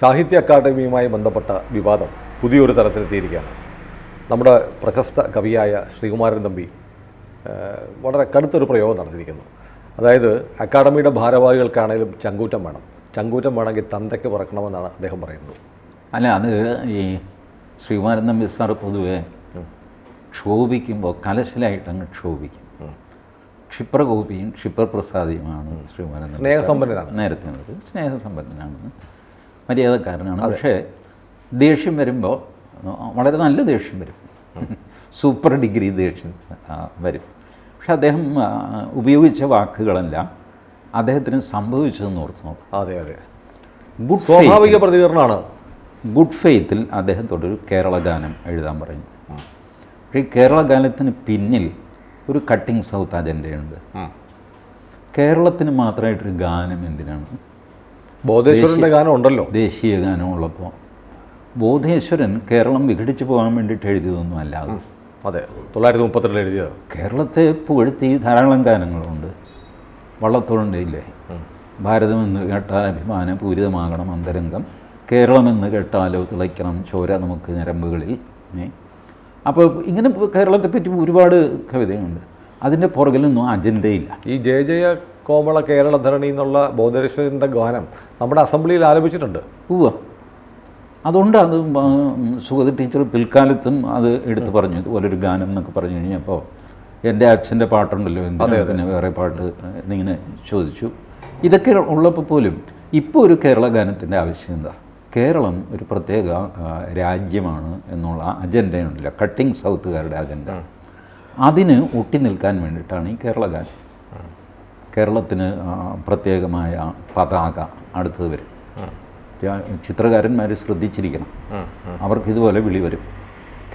സാഹിത്യ അക്കാദമിയുമായി ബന്ധപ്പെട്ട വിവാദം പുതിയൊരു തലത്തിലെത്തിയിരിക്കുകയാണ്. നമ്മുടെ പ്രശസ്ത കവിയായ ശ്രീകുമാരൻ തമ്പി വളരെ കടുത്തൊരു പ്രയോഗം നടത്തിയിരിക്കുന്നു. അതായത് അക്കാദമിയുടെ ഭാരവാഹികൾക്കാണെങ്കിലും ചങ്കൂറ്റം വേണം, ചങ്കൂറ്റം വേണമെങ്കിൽ തന്തയ്ക്ക് പറക്കണമെന്നാണ് അദ്ദേഹം പറയുന്നത്. അല്ല, അത് ഈ ശ്രീകുമാരൻ തമ്പി സാർ പൊതുവെ ക്ഷോഭിക്കുമ്പോൾ കലശലായിട്ടങ്ങ് ക്ഷോഭിക്കും. ക്ഷിപ്രകോപിയും ക്ഷിപ്രപ്രസാദിയുമാണ് ശ്രീകുമാരൻ തമ്പി. സ്നേഹസമ്പന്നനാണ്, നേരത്തെ സ്നേഹസമ്പന്നനാണ്, മര്യാദക്കാരനാണ്. പക്ഷേ ദേഷ്യം വരുമ്പോൾ വളരെ നല്ല ദേഷ്യം വരും, സൂപ്പർ ഡിഗ്രി ദേഷ്യം വരും. പക്ഷെ അദ്ദേഹം ഉപയോഗിച്ച വാക്കുകളെല്ലാം അദ്ദേഹത്തിന് സംഭവിച്ചതെന്ന് ഓർത്ത് നോക്കും. അതെ അതെ, സ്വാഭാവിക പ്രതികരണമാണ്. ഗുഡ് ഫെയ്ത്തിൽ അദ്ദേഹത്തോടൊരു കേരള ഗാനം എഴുതാൻ പറയും. പക്ഷേ ഈ കേരള ഗാനത്തിന് പിന്നിൽ ഒരു കട്ടിങ് സൗത്ത് അജണ്ടയുണ്ട്. കേരളത്തിന് മാത്രമായിട്ടൊരു ഗാനം എന്തിനാണ്? ബോധേശ്വരൻ്റെ ഗാനം ഉണ്ടല്ലോ, ദേശീയ ഗാനം ഉള്ളപ്പോൾ. ബോധേശ്വരൻ കേരളം വിഘടിച്ചു പോകാൻ വേണ്ടിയിട്ട് എഴുതിയതൊന്നും അല്ലാതെ. അതെ, 1932 എഴുതിയത്. കേരളത്തെ പുകഴ്ത്തി ധാരാളം ഗാനങ്ങളുണ്ട്. വള്ളത്തോളിൻ്റെ ഭാരതമെന്ന് കേട്ടാൽ അഭിമാനപൂരിതമാകണം അന്തരംഗം, കേരളമെന്ന് കേട്ടാലോ തിളയ്ക്കണം ചോര നമുക്ക് ഞരമ്പുകളിൽ. അപ്പോൾ ഇങ്ങനെ കേരളത്തെപ്പറ്റി ഒരുപാട് കവിതയുണ്ട്. അതിൻ്റെ പുറകിലൊന്നും അജണ്ടയില്ല. ഈ ജയ ജയ കോമള കേരളധരണി എന്നുള്ള ബോധേശ്വരൻ്റെ ഗാനം നമ്മുടെ അസംബ്ലിയിൽ ആരംഭിച്ചിട്ടുണ്ട്. അതുകൊണ്ട് അത് സുഗത ടീച്ചർ പിൽക്കാലത്തും അത് എടുത്തു പറഞ്ഞു. ഇതുപോലൊരു ഗാനം എന്നൊക്കെ പറഞ്ഞു കഴിഞ്ഞപ്പോൾ എൻ്റെ അച്ഛൻ്റെ പാട്ടുണ്ടല്ലോ, എന്തിനാ പിന്നെ വേറെ പാട്ട് എന്നിങ്ങനെ ചോദിച്ചു. ഇതൊക്കെ ഉള്ളപ്പോൾ പോലും ഇപ്പോൾ ഒരു കേരള ഗാനത്തിൻ്റെ ആവശ്യം എന്താ? കേരളം ഒരു പ്രത്യേക രാജ്യമാണ് എന്നുള്ള അജണ്ടയുണ്ടല്ലോ, കട്ടിങ് സൗത്തുകാരുടെ അജണ്ട. അതിന് ഒട്ടി നിൽക്കാൻ വേണ്ടിയിട്ടാണ് ഈ കേരള ഗാനം. കേരളത്തിന് പ്രത്യേകമായ പതാക അടുത്തത് വരും. ചിത്രകാരന്മാർ ശ്രദ്ധിച്ചിരിക്കണം, അവർക്ക് ഇതുപോലെ വിളി വരും,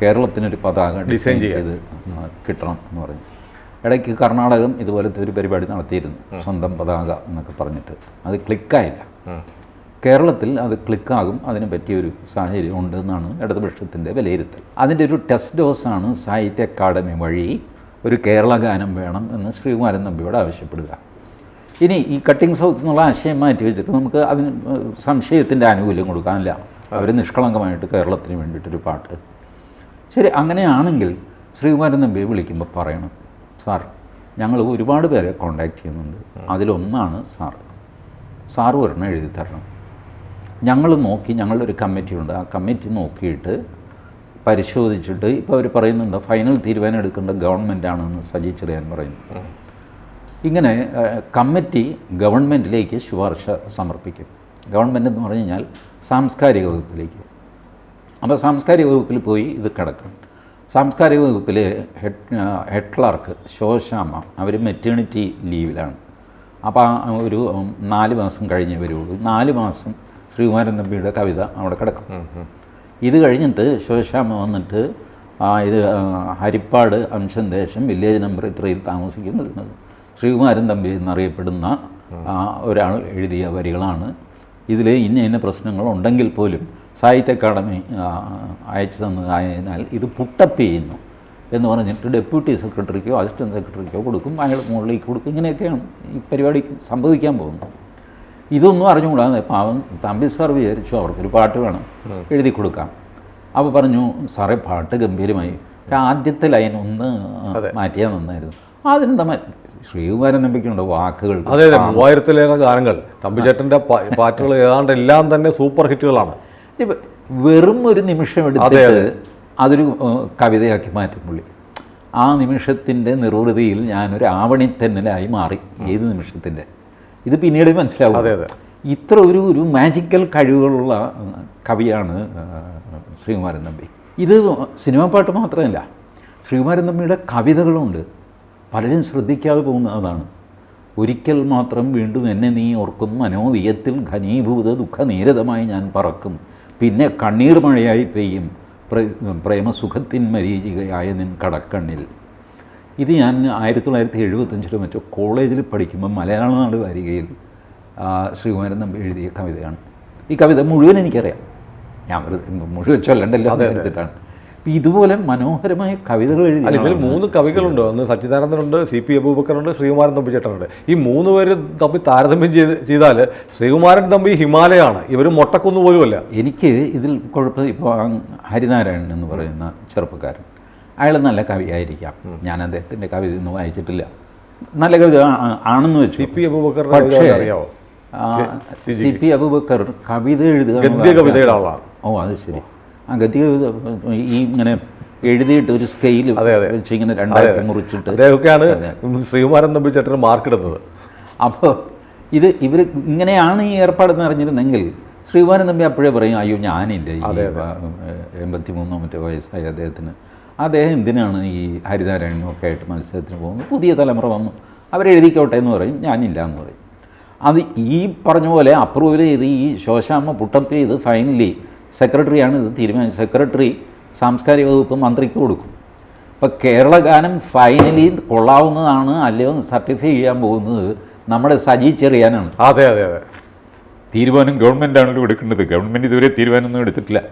കേരളത്തിനൊരു പതാക ഡിസൈൻ ചെയ്ത് കിട്ടണം എന്ന് പറഞ്ഞു. ഇടയ്ക്ക് കർണാടകം ഇതുപോലത്തെ ഒരു പരിപാടി നടത്തിയിരുന്നു, സ്വന്തം പതാക എന്നൊക്കെ പറഞ്ഞിട്ട്. അത് ക്ലിക്കായില്ല. കേരളത്തിൽ അത് ക്ലിക്കാകും, അതിന് പറ്റിയൊരു സാഹചര്യം ഉണ്ടെന്നാണ് ഇടതുപക്ഷത്തിൻ്റെ വിലയിരുത്തൽ. അതിൻ്റെ ഒരു ടെസ്റ്റ് ഡോസാണ് സാഹിത്യ അക്കാദമി വഴി ഒരു കേരള ഗാനം വേണം എന്ന് ശ്രീകുമാരൻ തമ്പിയോട് ആവശ്യപ്പെടുക. ഇനി ഈ കട്ടിങ് സൗത്ത് എന്നുള്ള ആശയം മാറ്റി വെച്ചിട്ട് നമുക്ക് അതിന് സംശയത്തിൻ്റെ ആനുകൂല്യം കൊടുക്കാനില്ല. അവർ നിഷ്കളങ്കമായിട്ട് കേരളത്തിന് വേണ്ടിയിട്ടൊരു പാട്ട്. ശരി, അങ്ങനെയാണെങ്കിൽ ശ്രീകുമാരൻ തമ്പിയെ വിളിക്കുമ്പോൾ പറയണം, സാർ ഞങ്ങൾ ഒരുപാട് പേരെ കോണ്ടാക്ട് ചെയ്യുന്നുണ്ട്, അതിലൊന്നാണ് സാറ് ഒരെണ്ണം എഴുതി തരണം. ഞങ്ങൾ നോക്കി, ഞങ്ങളുടെ ഒരു കമ്മിറ്റി ഉണ്ട്, ആ കമ്മിറ്റി നോക്കിയിട്ട് പരിശോധിച്ചിട്ട് ഇപ്പോൾ അവർ പറയുന്നുണ്ട് ഫൈനൽ തീരുമാനം എടുക്കേണ്ട ഗവൺമെൻറ്റാണെന്ന് സജി ചെറിയാൻ പറയുന്നു. ഇങ്ങനെ കമ്മിറ്റി ഗവൺമെൻറ്റിലേക്ക് ശുപാർശ സമർപ്പിക്കും. ഗവൺമെൻറ് എന്ന് പറഞ്ഞു കഴിഞ്ഞാൽ സാംസ്കാരിക വകുപ്പിലേക്ക്. അപ്പോൾ സാംസ്കാരിക വകുപ്പിൽ പോയി ഇത് കിടക്കും. സാംസ്കാരിക വകുപ്പിൽ ഹെഡ് ക്ലാർക്ക് ശോശാമ, അവർ മെറ്റേണിറ്റി ലീവിലാണ്. അപ്പോൾ ഒരു 4 മാസം കഴിഞ്ഞേ വരുള്ളൂ. 4 മാസം ശ്രീകുമാരൻ തമ്പിയുടെ കവിത അവിടെ കിടക്കും. ഇത് കഴിഞ്ഞിട്ട് ശോശാമ വന്നിട്ട് ഇത് ഹരിപ്പാട് അംശം ദേശം വില്ലേജ് നമ്പർ ഇത്രയിൽ താമസിക്കുന്നത് ശ്രീകുമാരൻ തമ്പി എന്നറിയപ്പെടുന്ന ഒരാൾ എഴുതിയ വരികളാണ്. ഇതിൽ ഇന്ന പ്രശ്നങ്ങളുണ്ടെങ്കിൽ പോലും സാഹിത്യ അക്കാദമി അയച്ചു തന്നതായതിനാൽ ഇത് പുട്ടപ്പ് ചെയ്യുന്നു എന്ന് പറഞ്ഞിട്ട് ഡെപ്യൂട്ടി സെക്രട്ടറിക്കോ അസിസ്റ്റൻറ്റ് സെക്രട്ടറിക്കോ കൊടുക്കും, അയാൾ മുകളിലേക്ക് കൊടുക്കും. ഇങ്ങനെയൊക്കെയാണ് ഈ പരിപാടി സംഭവിക്കാൻ പോകുന്നത്. ഇതൊന്നും അറിഞ്ഞുകൂടാതെ പാവം തമ്പി സാർ വിചാരിച്ചു അവർക്കൊരു പാട്ട് വേണം, എഴുതി കൊടുക്കാം. അപ്പോൾ പറഞ്ഞു, സാറേ പാട്ട് ഗംഭീരമായി, ആദ്യത്തെ ലൈൻ ഒന്ന് മാറ്റിയാൽ നന്നായിരുന്നു. അതിനെന്താ ശ്രീകുമാരൻ തമ്പിക്കുണ്ട് വാക്കുകൾ. അതെ, 3000-ലേറെ ഗാനങ്ങൾ തമ്പിച്ചേട്ടൻ്റെ പാട്ടുകൾ ഏതാണ്ട് എല്ലാം തന്നെ സൂപ്പർ ഹിറ്റുകളാണ്. വെറും ഒരു നിമിഷം എടുത്തിട്ട് അതൊരു കവിതയാക്കി മാറ്റും പുള്ളി. ആ നിമിഷത്തിൻ്റെ നിർവൃതിയിൽ ഞാനൊരു ആവണിത്തെന്നലായി മാറി. ഏത് നിമിഷത്തിൻ്റെ ഇത് പിന്നീട് മനസ്സിലാവും. ഇത്ര ഒരു മാജിക്കൽ കഴിവുകളുള്ള കവിയാണ് ശ്രീകുമാരൻ തമ്പി. ഇത് സിനിമാ പാട്ട് മാത്രമല്ല, ശ്രീകുമാരൻ തമ്പിയുടെ കവിതകളുണ്ട്. പലരും ശ്രദ്ധിക്കാതെ പോകുന്നതാണ്. ഒരിക്കൽ മാത്രം വീണ്ടും എന്നെ നീ ഓർക്കും, മനോവിയത്തിൽ ഘനീഭൂത ദുഃഖനീരതമായി ഞാൻ പറക്കും, പിന്നെ കണ്ണീർ മഴയായി പെയ്യും പ്രേമസുഖത്തിൻ മരീചികയായ നിൻ കടക്കണ്ണിൽ. ഇത് ഞാൻ 1975 മറ്റോ കോളേജിൽ പഠിക്കുമ്പോൾ മലയാള നാട് വാരികയിൽ ശ്രീകുമാരൻ തമ്പി എഴുതിയ കവിതയാണ്. ഈ കവിത മുഴുവൻ എനിക്കറിയാം, ഞാൻ മുഴുവൻ ചൊല്ലണ്ടല്ലോ എന്ന് എടുത്തിട്ടാണ്. ഇതുപോലെ മനോഹരമായ കവിതകൾ അല്ല, ഇതിൽ എഴുതി 3 കവികളുണ്ട്. ഒന്ന് സച്ചിദാനന്ദനുണ്ട്, CP അബൂബക്കറുണ്ട്, ശ്രീകുമാരൻ തമ്പി ചേട്ടനുണ്ട്. ഈ 3 പേര് തമ്മിൽ താരതമ്യം ചെയ്താൽ ശ്രീകുമാരൻ തമ്പി ഹിമാലയമാണ്, ഇവർ മൊട്ടക്കുന്ന് പോലുമല്ല. എനിക്ക് ഇതിൽ കുഴപ്പം ഇപ്പോൾ ഹരിനാരായണൻ എന്ന് പറയുന്ന ചെറുപ്പക്കാരൻ, അയാൾ നല്ല കവിയായിരിക്കാം. ഞാൻ അദ്ദേഹത്തിൻ്റെ കവിത ഒന്നും വായിച്ചിട്ടില്ല, നല്ല കവിത ആണെന്ന് വെച്ചു. CP അബൂബക്കറിന്റെ കവിത അറിയാവോ? CP അബൂബക്കർ കവിത എഴുതുക ഗദ്യ കവിതയുടെ ആളാണ്. ഓ അത് ശരി. ആ ഗദ്യ കവിത ഈ ഇങ്ങനെ എഴുതിയിട്ട് ഒരു സ്കെയിൽ വെച്ച് ഇങ്ങനെ രണ്ടാക്കി മുറിച്ചിട്ട് അദ്ദേഹമൊക്കെയാണ് ശ്രീകുമാരൻ തമ്പി ചേട്ടന് മാർക്കിടുന്നത്. അപ്പോൾ ഇവർ ഇങ്ങനെയാണ് ഈ ഏർപ്പാടെന്ന് അറിഞ്ഞിരുന്നെങ്കിൽ ശ്രീകുമാരൻ തമ്പി അപ്പോഴേ പറയും, അയ്യോ ഞാനില്ല, ഈ 83 മറ്റേ വയസ്സായി അദ്ദേഹത്തിന്, അദ്ദേഹം എന്തിനാണ് ഈ ഹരിനാരായണനും ഒക്കെ ആയിട്ട് മത്സരത്തിന് പോകുന്നത്, പുതിയ തലമുറ വന്നു അവരെഴുതിക്കോട്ടെ എന്ന് പറയും, ഞാനില്ല എന്ന് പറയും. അത് ഈ പറഞ്ഞ പോലെ അപ്രൂവൽ ചെയ്ത് ഈ ശോശാമ്മ പുട്ടപ്പ് ചെയ്ത് ഫൈനലി സെക്രട്ടറിയാണ് ഇത് തീരുമാനിച്ചത്. സെക്രട്ടറി സാംസ്കാരിക വകുപ്പ് മന്ത്രിക്ക് കൊടുക്കും. അപ്പോൾ കേരള ഗാനം ഫൈനലി കൊള്ളാവുന്നതാണ് അല്ലയോ സർട്ടിഫൈ ചെയ്യാൻ പോകുന്നത് നമ്മുടെ സജി ചെറിയാനാണ്. അതെ അതെ അതെ, തീരുമാനം ഗവൺമെൻറ്റാണല്ലോ എടുക്കേണ്ടത്, ഗവൺമെൻറ് ഇതുവരെ തീരുമാനമൊന്നും എടുത്തിട്ടില്ല.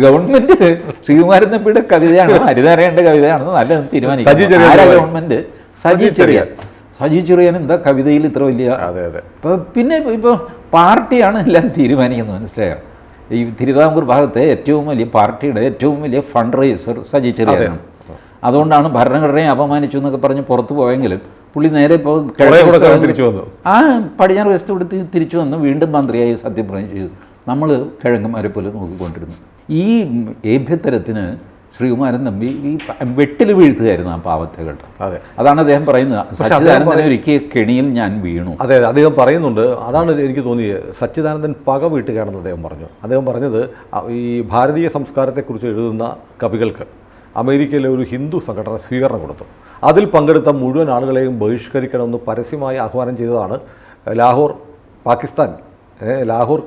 ഗവൺമെൻറ് ശ്രീകുമാരൻ തമ്പിയുടെ കവിതയാണ് ഹരിനാരായണൻ്റെ കവിതയാണെന്ന് നല്ലത് തീരുമാനിക്കും. ആരാ ഗവൺമെൻറ്? സജി ചെറിയാൻ. സജി ചെറിയാൻ എന്താ കവിതയിൽ ഇത്ര വലിയ? ഇപ്പോൾ പിന്നെ ഇപ്പോൾ പാർട്ടിയാണ് എല്ലാം തീരുമാനിക്കുന്നത്, മനസ്സിലായോ? ഈ തിരുവിതാംകൂർ ഭാഗത്തെ ഏറ്റവും വലിയ പാർട്ടിയുടെ ഏറ്റവും വലിയ ഫണ്ട് റൈസർ സജി ചെറിയാനാണ്. അതുകൊണ്ടാണ് ഭരണഘടനയെ അപമാനിച്ചു എന്നൊക്കെ പറഞ്ഞ് പുറത്തു പോയെങ്കിലും പുള്ളി നേരെ ഇപ്പോൾ തിരിച്ചു വന്നു. ആ പടിഞ്ഞാറ് വശത്ത് കൊടുത്ത് തിരിച്ചു വന്ന് വീണ്ടും മന്ത്രിയായി സത്യപ്രതിജ്ഞ ചെയ്തു. നമ്മൾ കിഴങ്ങന്മാരെ പോലെ നോക്കിക്കൊണ്ടിരുന്നു. ഈ ഏഭ്യത്തരത്തിന് ശ്രീകുമാരൻ തമ്പി ഈ വെട്ടിൽ വീഴ്ത്തുകയായിരുന്നു ആ പാവത്തെ കേട്ടോ. അതെ, അതാണ് അദ്ദേഹം പറയുന്നത്. സച്ചിദാനന്ദനെ ഒരിക്കൽ കെണിയിൽ ഞാൻ വീണു. അതെ, അദ്ദേഹം പറയുന്നുണ്ട്. അതാണ് എനിക്ക് തോന്നിയത്, സച്ചിദാനന്ദൻ പക വീട്ടുകയാണെന്ന് അദ്ദേഹം പറഞ്ഞു. അദ്ദേഹം പറഞ്ഞത് ഈ ഭാരതീയ സംസ്കാരത്തെക്കുറിച്ച് എഴുതുന്ന കവികൾക്ക് അമേരിക്കയിലെ ഒരു ഹിന്ദു സംഘടന സ്വീകരണം കൊടുത്തു. അതിൽ പങ്കെടുത്ത മുഴുവൻ ആളുകളെയും ബഹിഷ്കരിക്കണമെന്ന് പരസ്യമായി ആഹ്വാനം ചെയ്തതാണ് ലാഹോർ, പാകിസ്ഥാൻ. ലാഹോർ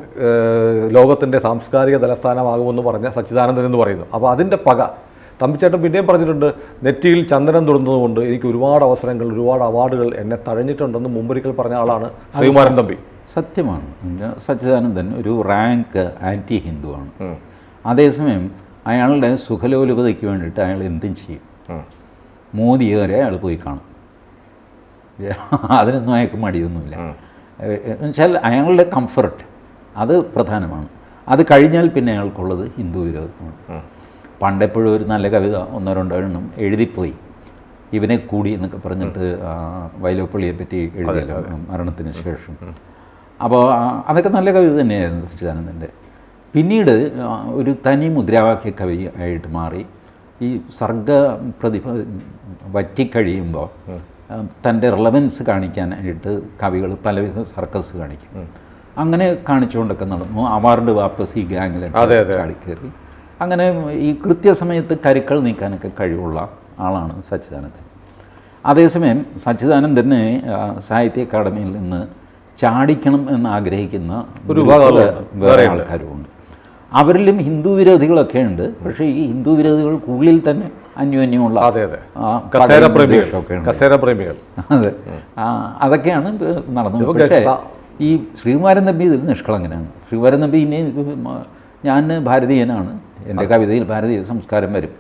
ലോകത്തിൻ്റെ സാംസ്കാരിക തലസ്ഥാനമാകുമെന്ന് പറഞ്ഞ സച്ചിദാനന്ദൻ എന്ന് പറയുന്നു. അപ്പോൾ അതിൻ്റെ പക തമ്പിച്ചേട്ടൻ പിന്നെയും പറഞ്ഞിട്ടുണ്ട്, നെറ്റിയിൽ ചന്ദനം തൊടുന്നതുകൊണ്ട് എനിക്ക് ഒരുപാട് അവസരങ്ങൾ, ഒരുപാട് അവാർഡുകൾ എന്നെ തഴഞ്ഞിട്ടുണ്ടെന്ന് മുമ്പൊരിക്കൽ പറഞ്ഞ ആളാണ് ശ്രീകുമാരൻ തമ്പി. സത്യമാണ്. സച്ചിദാനന്ദൻ ഒരു റാങ്ക് ആൻറ്റി ഹിന്ദുവാണ്. അതേസമയം അയാളുടെ സുഖലോലുപതയ്ക്ക് വേണ്ടിയിട്ട് അയാൾ എന്തും ചെയ്യും. മോദിയെ വരെ അയാൾ പോയി കാണും. അതിനൊന്നും അയാൾക്ക് മടിയൊന്നുമില്ല. എന്നുവെച്ചാൽ അയാളുടെ കംഫർട്ട് അത് പ്രധാനമാണ്. അത് കഴിഞ്ഞാൽ പിന്നെ അയാൾക്കുള്ളത് ഹിന്ദു വിരോധമാണ്. പണ്ടെപ്പോഴും ഒരു നല്ല കവിത 1-2 എണ്ണം എഴുതിപ്പോയി, ഇവനെ കൂടി എന്നൊക്കെ പറഞ്ഞിട്ട് വൈലോപ്പള്ളിയെ പറ്റി എഴുതിയല്ലോ മരണത്തിന് ശേഷം. അപ്പോൾ അതൊക്കെ നല്ല കവിത തന്നെയായിരുന്നു സച്ചിദാനന്ദൻ്റെ. പിന്നീട് ഒരു തനി മുദ്രാവാക്യ കവി ആയിട്ട് മാറി. ഈ സർഗ പ്രതിഭ വറ്റിക്കഴിയുമ്പോൾ തൻ്റെ റിലവൻസ് കാണിക്കാനായിട്ട് കവികൾ പലവിധ സർക്കസ് കാണിക്കും. അങ്ങനെ കാണിച്ചുകൊണ്ടൊക്കെ നടന്നു. അവാർഡ് വാപ്പസ് ഈ ഗാങ്ങിലൊക്കെ ചാടിക്കയറി. അങ്ങനെ ഈ കൃത്യസമയത്ത് കരുക്കൾ നീക്കാനൊക്കെ കഴിവുള്ള ആളാണ് സച്ചിദാനന്ദൻ. അതേസമയം സച്ചിദാനന്ദന് സാഹിത്യ അക്കാദമിയിൽ നിന്ന് ചാടിക്കണം എന്ന് ആഗ്രഹിക്കുന്ന ഒരു വേറെ ആൾക്കാരുമുണ്ട്. അവരിലും ഹിന്ദു വിരോധികളൊക്കെ ഉണ്ട്. പക്ഷേ ഈ ഹിന്ദു വിരോധികൾക്കുള്ളിൽ തന്നെ അന്യോന്യമുള്ള അതെ, അതൊക്കെയാണ് നടന്നത്. പക്ഷേ ഈ ശ്രീകുമാരൻ തമ്പി ഇതിൽ നിഷ്കളങ്കനാണ്. ശ്രീകുമാരൻ തമ്പി ഇനി ഞാൻ ഭാരതീയനാണ്, എൻ്റെ കവിതയിൽ ഭാരതീയ സംസ്കാരം വരും,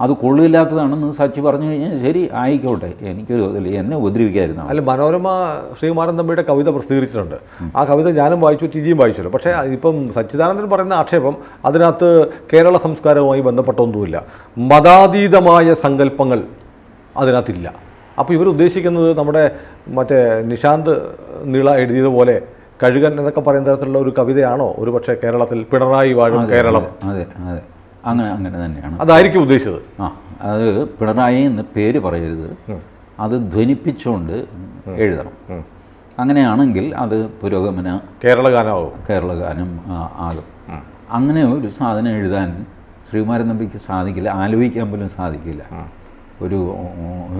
അത് കൊള്ളില്ലാത്തതാണെന്ന് സച്ചി പറഞ്ഞു കഴിഞ്ഞാൽ ശരി ആയിക്കോട്ടെ, എനിക്കൊരു എന്നെ ഉപദ്രവിക്കായിരുന്നു. അല്ല, മനോരമ ശ്രീകുമാരൻ തമ്പിയുടെ കവിത പ്രസിദ്ധീകരിച്ചിട്ടുണ്ട്. ആ കവിത ഞാനും വായിച്ചു, ടിജിയും വായിച്ചല്ലോ. പക്ഷേ ഇപ്പം സച്ചിദാനന്ദൻ പറയുന്ന ആക്ഷേപം അതിനകത്ത് കേരള സംസ്കാരവുമായി ബന്ധപ്പെട്ടൊന്നുമില്ല, മതാതീതമായ സങ്കല്പങ്ങൾ അതിനകത്തില്ല. അപ്പോൾ ഇവർ ഉദ്ദേശിക്കുന്നത് നമ്മുടെ മറ്റേ നിശാന്ത് നീള എഴുതിയതുപോലെ കഴുകൻ എന്നൊക്കെ പറയുന്ന തരത്തിലുള്ള ഒരു കവിതയാണോ ഒരു പക്ഷേ കേരളത്തിൽ പിണറായി വാഴും കേരളം? അതെ അതെ, അങ്ങനെ തന്നെയാണ്. അതായിരിക്കും ഉദ്ദേശിച്ചത്. അത് പിണറായി എന്ന് പേര് പറയരുത്, അത് ധ്വനിപ്പിച്ചുകൊണ്ട് എഴുതണം. അങ്ങനെയാണെങ്കിൽ അത് പുരോഗമന കേരളഗാനം ആകും. അങ്ങനെ ഒരു സാധനം എഴുതാൻ ശ്രീകുമാരൻ തമ്പിക്ക് സാധിക്കില്ല, ആലോചിക്കാൻ പോലും സാധിക്കില്ല. ഒരു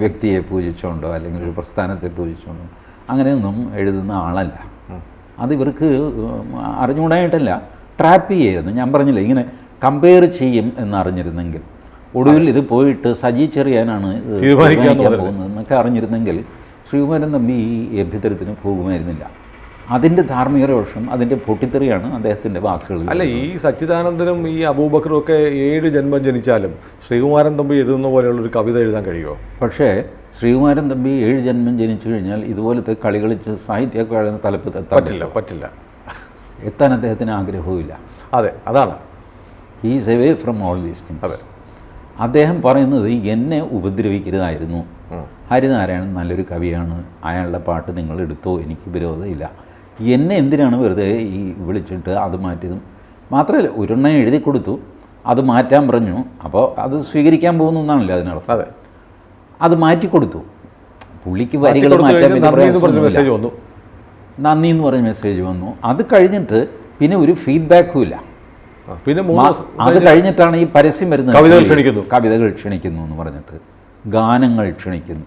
വ്യക്തിയെ പൂജിച്ചുകൊണ്ടോ അല്ലെങ്കിൽ ഒരു പ്രസ്ഥാനത്തെ പൂജിച്ചുകൊണ്ടോ അങ്ങനെയൊന്നും എഴുതുന്ന ആളല്ല. അത് ഇവർക്ക് അറിഞ്ഞുകൂടായിട്ടല്ല, ട്രാപ്പ് ചെയ്യായിരുന്നു. ഞാൻ പറഞ്ഞില്ല, ഇങ്ങനെ കമ്പയർ ചെയ്യും എന്നറിഞ്ഞിരുന്നെങ്കിൽ, ഒടുവിൽ ഇത് പോയിട്ട് സജി ചെറിയാനാണ് തീരുമാനിക്കാൻ പോകുന്നത് എന്നൊക്കെ അറിഞ്ഞിരുന്നെങ്കിൽ ശ്രീകുമാരൻ തമ്പി ഈ അഭ്യന്തരത്തിന് പോകുമായിരുന്നില്ല. അതിൻ്റെ ധാർമ്മിക രോഷം, അതിൻ്റെ പൊട്ടിത്തെറിയാണ് അദ്ദേഹത്തിൻ്റെ വാക്കുകളിൽ. അല്ല, ഈ സച്ചിദാനന്ദനും ഈ അബൂബക്കറും ഒക്കെ 7 ജന്മം ജനിച്ചാലും ശ്രീകുമാരൻ തമ്പി എഴുതുന്ന പോലെയുള്ളൊരു കവിത എഴുതാൻ കഴിയുമോ? പക്ഷേ ശ്രീകുമാരൻ തമ്പി 7 ജന്മം ജനിച്ചു കഴിഞ്ഞാൽ ഇതുപോലത്തെ കളി കളിച്ച് സാഹിത്യ തലപ്പ് പറ്റില്ല. എത്താൻ അദ്ദേഹത്തിന് ആഗ്രഹവുമില്ല. അതെ, അതാണ്. He's away from all these things. അതെ. അദ്ദേഹം പറയുന്നത് എന്നെ ഉപദ്രവിക്കരുതായിരുന്നു. ഹരിനാരായണൻ നല്ലൊരു കവിയാണ്, അയാളുടെ പാട്ട് നിങ്ങൾ എടുത്തോ, എനിക്ക് വിരോധമില്ല. എന്നെ എന്തിനാണ് വെറുതെ ഈ വിളിച്ചിട്ട് അത് മാറ്റിയതും? മാത്രമല്ല, ഒരെണ്ണം എഴുതി കൊടുത്തു, അത് മാറ്റാൻ പറഞ്ഞു. അപ്പോൾ അത് സ്വീകരിക്കാൻ പോകുന്നു എന്നാണല്ലോ അതിനർത്ഥം. അതെ, അത് മാറ്റിക്കൊടുത്തു. പുള്ളിക്ക് വരികൾ മാറ്റാൻ നന്ദി എന്ന് പറഞ്ഞ മെസ്സേജ് വന്നു. അത് കഴിഞ്ഞിട്ട് പിന്നെ ഒരു ഫീഡ്ബാക്കും ഇല്ല. പിന്നെ അത് കഴിഞ്ഞിട്ടാണ് ഈ പരസ്യം വരുന്നത്. കവിതകൾ ക്ഷണിക്കുന്നു എന്ന് പറഞ്ഞിട്ട്, ഗാനങ്ങൾ ക്ഷണിക്കുന്നു.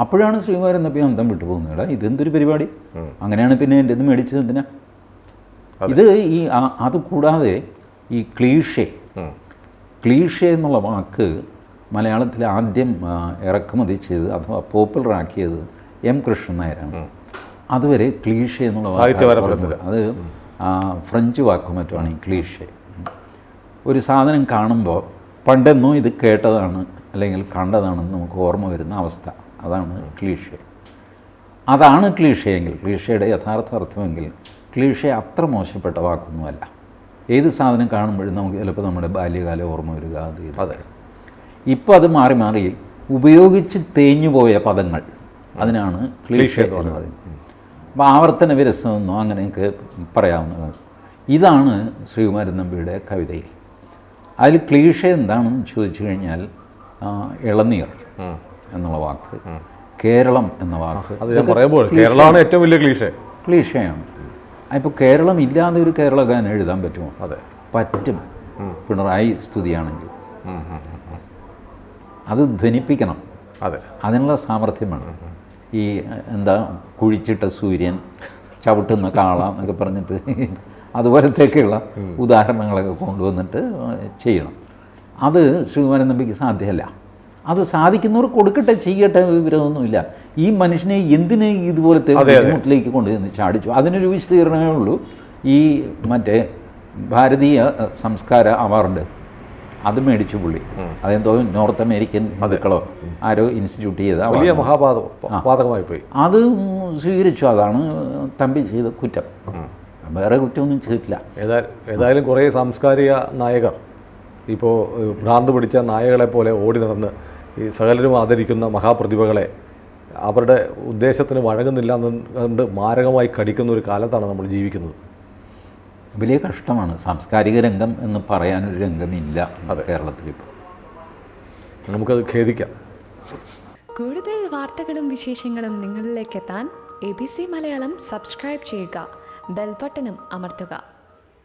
അപ്പോഴാണ് ശ്രീകുമാരൻ തമ്പി അന്തം വിട്ടുപോകുന്നത്. ഇതെന്തൊരു പരിപാടി? അങ്ങനെയാണ് പിന്നെ എൻ്റെ ഇത് മേടിച്ചത് എന്തിനാ? ഇത് ഈ അത് കൂടാതെ ഈ ക്ലീഷേ എന്നുള്ള വാക്ക് മലയാളത്തിൽ ആദ്യം ഇറക്കുമതി ചെയ്ത് അഥവാ പോപ്പുലറാക്കിയത് എം കൃഷ്ണൻ നായരാണ്. അതുവരെ ക്ലീഷേ എന്നുള്ള വാക്ക്, അത് ഫ്രഞ്ച് വാക്കും മറ്റുമാണ് ഈ ക്ലീഷേ. ഒരു സാധനം കാണുമ്പോൾ പണ്ടെന്നോ ഇത് കേട്ടതാണ് അല്ലെങ്കിൽ കണ്ടതാണെന്ന് നമുക്ക് ഓർമ്മ വരുന്ന അവസ്ഥ, അതാണ് ക്ലീഷേ. അതാണ് ക്ലീഷയെങ്കിൽ, ക്ലീഷയുടെ യഥാർത്ഥ അർത്ഥമെങ്കിൽ, ക്ലീഷേ അത്ര മോശപ്പെട്ട വാക്കൊന്നുമല്ല. ഏത് സാധനം കാണുമ്പോഴും നമുക്ക് ചിലപ്പോൾ നമ്മുടെ ബാല്യകാലം ഓർമ്മ വരിക. അതെ. ഇപ്പോൾ അത് മാറി മാറി ഉപയോഗിച്ച് തേഞ്ഞു പോയ പദങ്ങൾ, അതിനാണ് ക്ലീഷേ എന്ന് പറയുന്നത്. അപ്പോൾ ആവർത്തന വിരസമെന്നോ അങ്ങനെയൊക്കെ പറയാവുന്നതാണ്. ഇതാണ് ശ്രീകുമാരൻ തമ്പിയുടെ കവിതയിൽ. അതിൽ ക്ലീഷേ എന്താണെന്ന് ചോദിച്ചു കഴിഞ്ഞാൽ, ഇളനീർ എന്നുള്ള വാക്ക്, കേരളം എന്ന വാക്ക്, കേരളമാണ് ഏറ്റവും വലിയ ക്ലീഷയാണ്. ഇപ്പോൾ കേരളം ഇല്ലാതെ ഒരു കേരള ഗാനം എഴുതാൻ പറ്റുമോ? അതെ, പറ്റും. പിണറായി സ്തുതിയാണെങ്കിൽ അത് ധ്വനിപ്പിക്കണം. അതെ, അതിനുള്ള സാമർഥ്യമാണ്. ഈ എന്താ കുഴിച്ചിട്ട സൂര്യൻ, ചവിട്ടുന്ന കാള എന്നൊക്കെ പറഞ്ഞിട്ട് അതുപോലത്തേക്കുള്ള ഉദാഹരണങ്ങളൊക്കെ കൊണ്ടുവന്നിട്ട് ചെയ്യണം. അത് ശ്രീകുമാരൻ തമ്പിക്ക് സാധ്യമല്ല. അത് സാധിക്കുന്നവർ കൊടുക്കട്ടെ, ചെയ്യട്ടെ, വിവരമൊന്നുമില്ല. ഈ മനുഷ്യനെ എന്തിന് ഇതുപോലത്തെ ബുദ്ധിമുട്ടിലേക്ക് കൊണ്ടുവന്ന് ചാടിച്ചു? അതിനൊരു വിശദീകരണമേ ഉള്ളൂ. ഈ മറ്റേ ഭാരതീയ സംസ്കാര അവാർഡ് അത് മേടിച്ചു പുള്ളി. അതെന്തോ നോർത്ത് അമേരിക്കൻ മതുക്കളോ ആരോ ഇൻസ്റ്റിറ്റ്യൂട്ട് ചെയ്ത വലിയ മഹാപാതകമായി പോയി. അത് സ്വീകരിച്ചു. അതാണ് തമ്പി ചെയ്ത കുറ്റം, വേറെ കുറ്റമൊന്നും ചെയ്തിട്ടില്ല. ഏതായാലും കുറേ സാംസ്കാരിക നായകർ ഇപ്പോൾ ഭ്രാന്ത് പിടിച്ച നായകളെ പോലെ ഓടി നടന്ന് ഈ സകലരും ആദരിക്കുന്ന മഹാപ്രതിഭകളെ അവരുടെ ഉദ്ദേശത്തിന് വഴങ്ങുന്നില്ല എന്നുകൊണ്ട് മാരകമായി കടിക്കുന്ന ഒരു കാലത്താണ് നമ്മൾ ജീവിക്കുന്നത്. വലിയ കഷ്ടമാണ്. സാംസ്കാരിക രംഗം എന്ന് പറയാനൊരു രംഗമില്ല കേരളത്തിൽ ഇപ്പോൾ. നമുക്കത് ഖേദിക്കാം. കൂടുതൽ വാർത്തകളും വിശേഷങ്ങളും നിങ്ങളിലേക്ക് എത്താൻ ABC മലയാളം സബ്സ്ക്രൈബ് ചെയ്യുക, ബെൽ ബട്ടണും അമർത്തുക.